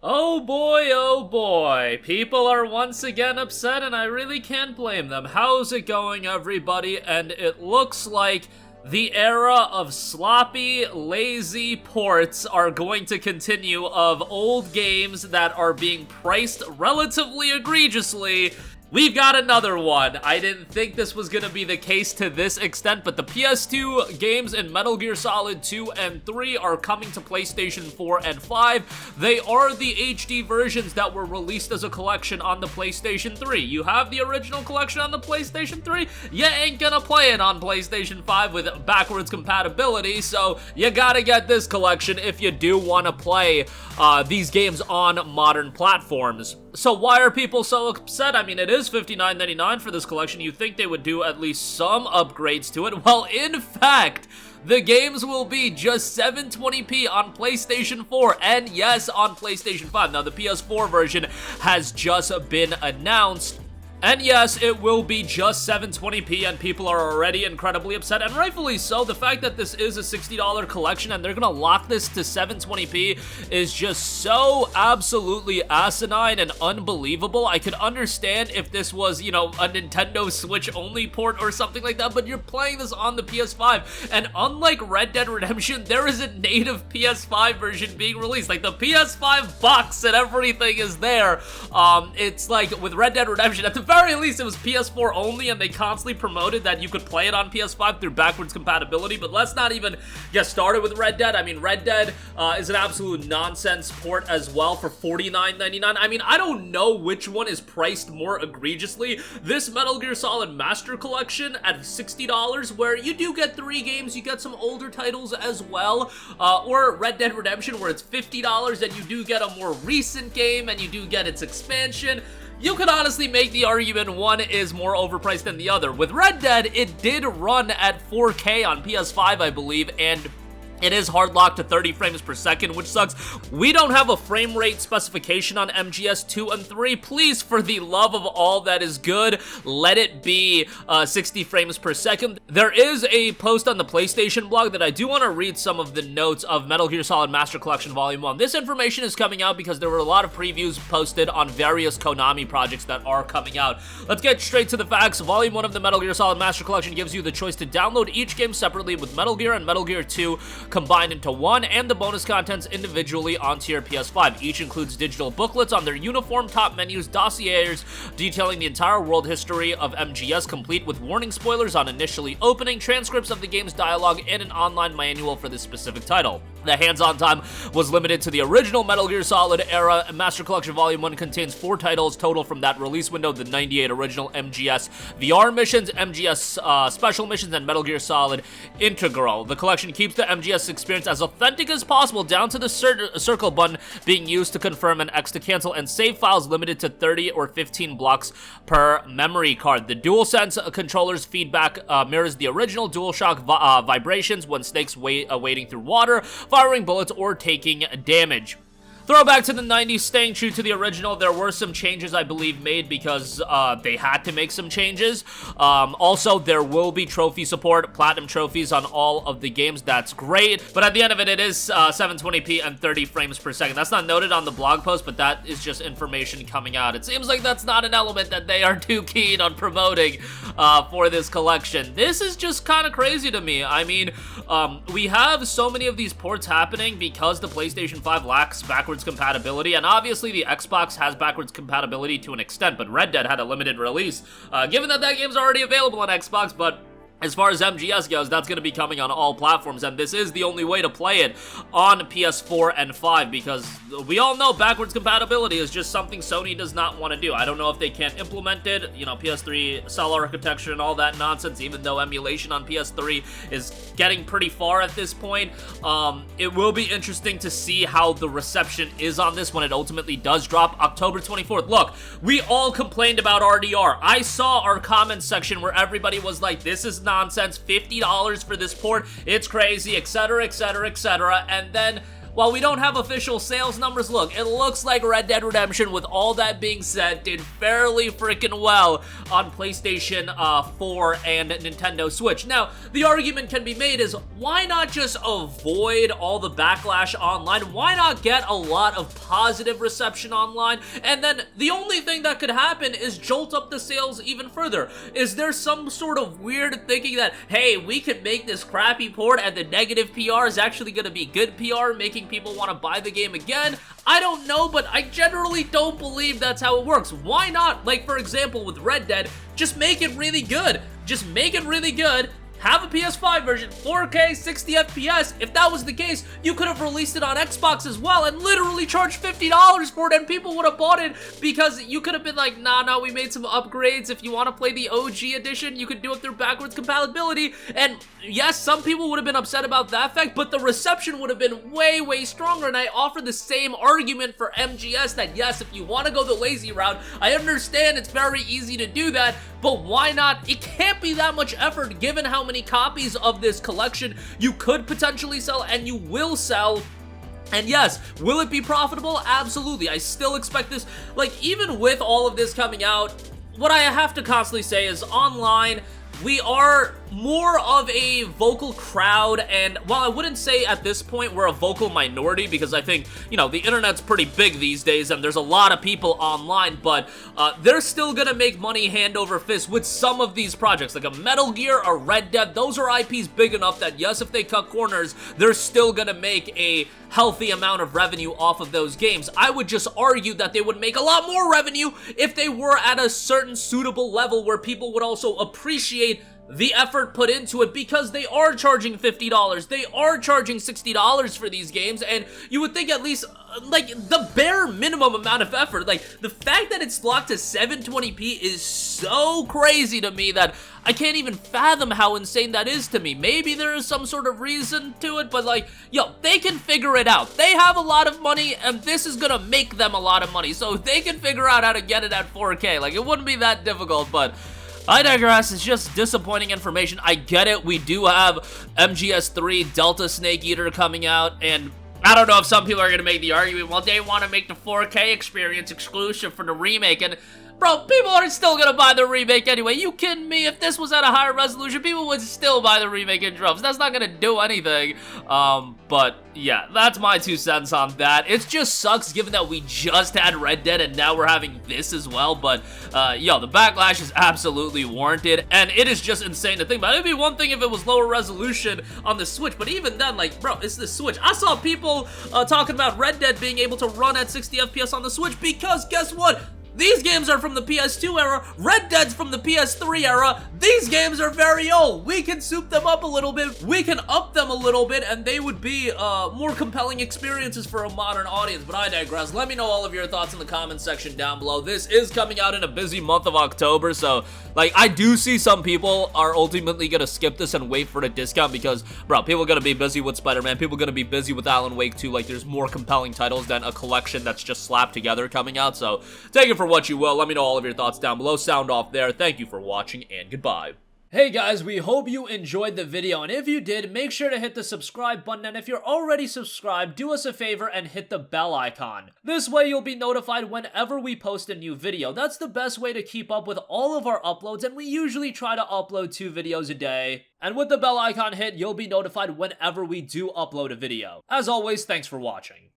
Oh boy, people are once again upset and I really can't blame them. How's it going, everybody? And it looks like the era of sloppy, lazy ports are going to continue of old games that are being priced relatively egregiously. We've got another one. I didn't think this was gonna be the case to this extent, but the PS2 games in Metal Gear Solid 2 and 3 are coming to PlayStation 4 and 5. They are the HD versions that were released as a collection on the PlayStation 3. You have the original collection on the PlayStation 3, you ain't gonna play it on PlayStation 5 with backwards compatibility, so you gotta get this collection if you do want to play these games on modern platforms. So why are people so upset? I mean, it is $59.99 for this collection. You think they would do at least some upgrades to it? Well, in fact, the games will be just 720p on PlayStation 4, and yes, on PlayStation 5. Now, the PS4 version has just been announced. And yes, it will be just 720p, and people are already incredibly upset, and rightfully so. The fact that this is a $60 collection and they're gonna lock this to 720p is just so absolutely asinine and unbelievable. I could understand if this was, you know, a Nintendo Switch only port or something like that, but you're playing this on the PS5, and unlike Red Dead Redemption, there is a native PS5 version being released. Like, the PS5 box and everything is there. It's like with Red Dead Redemption, at the very least, it was PS4 only, and they constantly promoted that you could play it on PS5 through backwards compatibility, but let's not even get started with Red Dead. I mean, Red Dead is an absolute nonsense port as well for $49.99. I mean, I don't know which one is priced more egregiously. This Metal Gear Solid Master Collection at $60, where you do get 3 games, you get some older titles as well, or Red Dead Redemption, where it's $50 and you do get a more recent game and you do get its expansion. You could honestly make the argument one is more overpriced than the other. With Red Dead, it did run at 4K on PS5, I believe, and it is hard locked to 30 frames per second, which sucks. We don't have a frame rate specification on MGS 2 and 3. Please, for the love of all that is good, let it be 60 frames per second. There is a post on the PlayStation blog that I do want to read some of the notes of Metal Gear Solid Master Collection Volume 1. This information is coming out because there were a lot of previews posted on various Konami projects that are coming out. Let's get straight to the facts. Volume 1 of the Metal Gear Solid Master Collection gives you the choice to download each game separately, with Metal Gear and Metal Gear 2 combined into one, and the bonus contents individually onto your PS5. Each includes digital booklets on their uniform top menus, dossiers detailing the entire world history of MGS, complete with warning spoilers on initially opening, transcripts of the game's dialogue, and an online manual for this specific title. The hands-on time was limited to the original Metal Gear Solid era. Master Collection Volume 1 contains 4 titles total from that release window: the 98 original MGS VR missions, MGS special missions, and Metal Gear Solid Integral. The collection keeps the MGS experience as authentic as possible, down to the circle button being used to confirm and X to cancel, and save files limited to 30 or 15 blocks per memory card. The DualSense controller's feedback mirrors the original DualShock vibrations when Snake's wading through water, firing bullets, or taking damage. Throwback to the 90s, staying true to the original. There were some changes, I believe, made because they had to make some changes. Also, there will be trophy support, platinum trophies on all of the games. That's great. But at the end of it, it is 720p and 30 frames per second. That's not noted on the blog post, but that is just information coming out. It seems like that's not an element that they are too keen on promoting for this collection. This is just kind of crazy to me. I mean, we have so many of these ports happening because the PlayStation 5 lacks backwards compatibility, and obviously the Xbox has backwards compatibility to an extent, but Red Dead had a limited release, given that game's already available on Xbox. But as far as MGS goes, that's going to be coming on all platforms, and this is the only way to play it on PS4 and 5, because we all know backwards compatibility is just something Sony does not want to do. I don't know if they can't implement it, you know, PS3 cell architecture and all that nonsense, even though emulation on PS3 is getting pretty far at this point. It will be interesting to see how the reception is on this when it ultimately does drop October 24th. Look, we all complained about RDR. I saw our comments section where everybody was like, this is nonsense, $50 for this port, it's crazy, etc., etc., etc., and then while we don't have official sales numbers, look, it looks like Red Dead Redemption, with all that being said, did fairly freaking well on PlayStation 4 and Nintendo Switch. Now, the argument can be made is, why not just avoid all the backlash online? Why not get a lot of positive reception online? And then the only thing that could happen is jolt up the sales even further. Is there some sort of weird thinking that, hey, we could make this crappy port and the negative PR is actually going to be good PR, making people want to buy the game again? I don't know, but I generally don't believe that's how it works. Why not, like for example with Red Dead, just make it really good. Just make it really good. Have a PS5 version, 4K, 60 FPS. If that was the case, you could have released it on Xbox as well and literally charged $50 for it, and people would have bought it because you could have been like, nah, we made some upgrades. If you want to play the OG edition, you could do it through backwards compatibility. And yes, some people would have been upset about that fact, but the reception would have been way, way stronger. And I offer the same argument for MGS that yes, if you want to go the lazy route, I understand it's very easy to do that, but why not? It can't be that much effort given how many copies of this collection you could potentially sell and you will sell. And yes, will it be profitable? Absolutely. I still expect this. Like, even with all of this coming out, what I have to constantly say is online, we are more of a vocal crowd, and while I wouldn't say at this point we're a vocal minority, because I think, you know, the internet's pretty big these days and there's a lot of people online, but they're still gonna make money hand over fist with some of these projects, like a Metal Gear, a Red Dead. Those are IPs big enough that yes, if they cut corners, they're still gonna make a healthy amount of revenue off of those games. I would just argue that they would make a lot more revenue if they were at a certain suitable level where people would also appreciate the effort put into it, because they are charging $50, they are charging $60 for these games, and you would think at least, like, the bare minimum amount of effort. Like, the fact that it's locked to 720p is so crazy to me that I can't even fathom how insane that is to me. Maybe there is some sort of reason to it, but like, yo, they can figure it out. They have a lot of money, and this is gonna make them a lot of money, so they can figure out how to get it at 4K. Like, it wouldn't be that difficult, but I digress. It's just disappointing information. I get it. We do have MGS3 Delta Snake Eater coming out, and I don't know if some people are going to make the argument, well, they want to make the 4K experience exclusive for the remake, and bro, people are still gonna buy the remake anyway. You kidding me? If this was at a higher resolution, people would still buy the remake in droves. That's not gonna do anything. But yeah, that's my 2 cents on that. It just sucks given that we just had Red Dead and now we're having this as well. But yo, the backlash is absolutely warranted, and it is just insane to think about. It'd be one thing if it was lower resolution on the Switch, but even then, like, bro, it's the Switch. I saw people talking about Red Dead being able to run at 60 FPS on the Switch because guess what? These games are from the PS2 era, Red Dead's from the PS3 era. These games are very old. We can soup them up a little bit, we can up them a little bit, and they would be more compelling experiences for a modern audience. But I digress. Let me know all of your thoughts in the comment section down below. This is coming out in a busy month of October, so like, I do see some people are ultimately gonna skip this and wait for the discount because, bro, people are gonna be busy with Spider-Man, people are gonna be busy with Alan Wake 2. Like, there's more compelling titles than a collection that's just slapped together coming out, so take it for what you will. Let me know all of your thoughts down below. Sound off there. Thank you for watching, and goodbye. Hey guys, we hope you enjoyed the video, and if you did, make sure to hit the subscribe button, and if you're already subscribed, do us a favor and hit the bell icon. This way you'll be notified whenever we post a new video. That's the best way to keep up with all of our uploads, and we usually try to upload 2 videos a day. And with the bell icon hit, you'll be notified whenever we do upload a video. As always, thanks for watching.